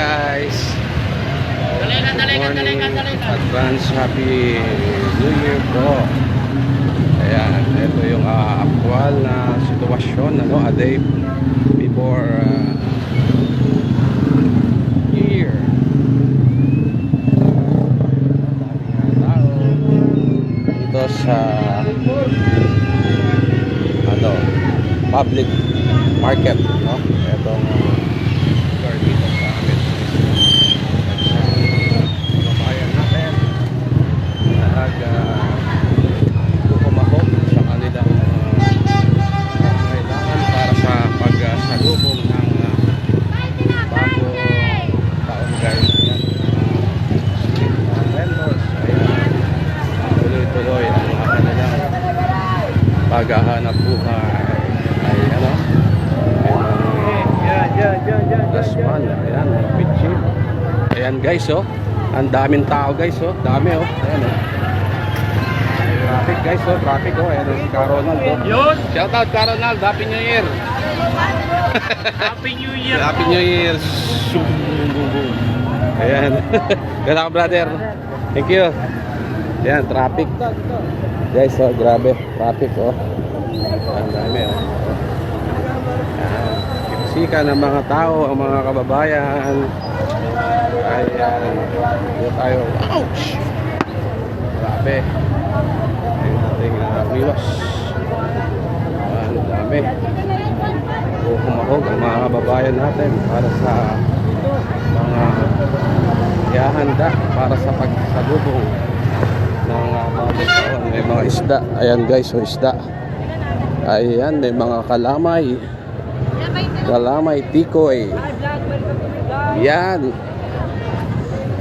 guys. Dali ka. Advance Happy New Year po. Ayan, ito yung actual na sitwasyon, ano, a day before New Year. Daming tao dito sa ano, public market, no? Itong lugar dito sa amin. Kababayan natin kumahog sa kanilang kailangan para sa pagsalubong ng bago taon, guys. Yan, vendors, ayan, tuloy-tuloy ang kanilang paghahanap buhay. Ay, ano, Dasman, ayan, mga pitching. Ayan guys, oh, ang daming tao guys, oh, dami, oh, ayan, oh. Traffic guys, oh, traffic, oh, ayan, si Caronald, oh. Yun! Shout out Caronald, Happy New Year! Happy New Year! Happy New Year! Ayan, ganda ka brother, thank you. Ayan, traffic guys, oh, grabe, traffic, oh. Ang dami, oh. Sika ng mga tao, ang mga kababayan. Ayan, dito tayo. Ouch! Grabe. Ayan ating wiwas. Ang dami. Humahog ang mga kababayan natin para sa mga ihahanda para sa pagsalubong ng bagong taon. May mga isda. Ayan guys, so isda. Ayan, may mga kalamay. Kalamay, tikoy. Yan.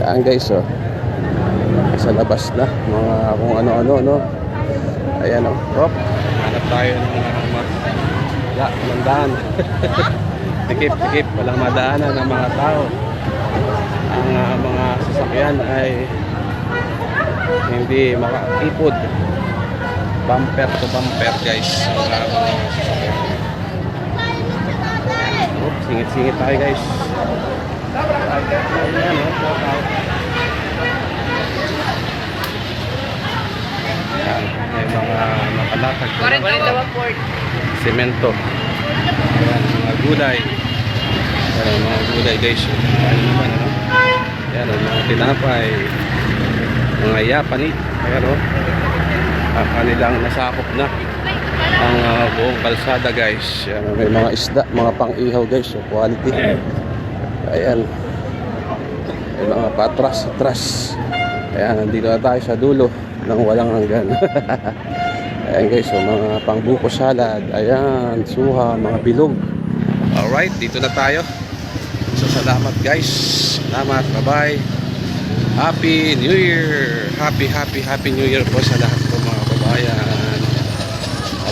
Yan guys, oh. Sa labas na mga kung ano-ano, no. Ayan, oh. Hop. Hanap tayo ng mandaan. Tikip, walang madaanan ng mga tao. Ang mga sasakyan ay hindi makatipod. Bumper to bumper, guys. Mga sasakyan. Singit-singit tayo guys. Ayan, may mga nakalatag semento. Ayan, mga gulay. Ayan, mga gulay guys. Ayan naman, ano? Ayan, mga tinapay, mga yapanit. Ayan, oh. Kanilang nasakop na ang buong kalsada guys. Ayan, may mga isda, mga pang-ihaw guys, so quality. Ayan, may mga patras. Ayan, nandito na tayo sa dulo ng walang hanggan. Ayan guys, so mga pang-buko salad. Ayan, suha, mga bilog. Alright, dito na tayo. So salamat guys. Salamat, bye-bye. Happy New Year. Happy New Year po sa lahat po mga kababayan.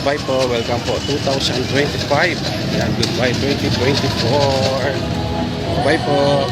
Bye po, welcome po 2025. Yan, goodbye 2024. Bye po.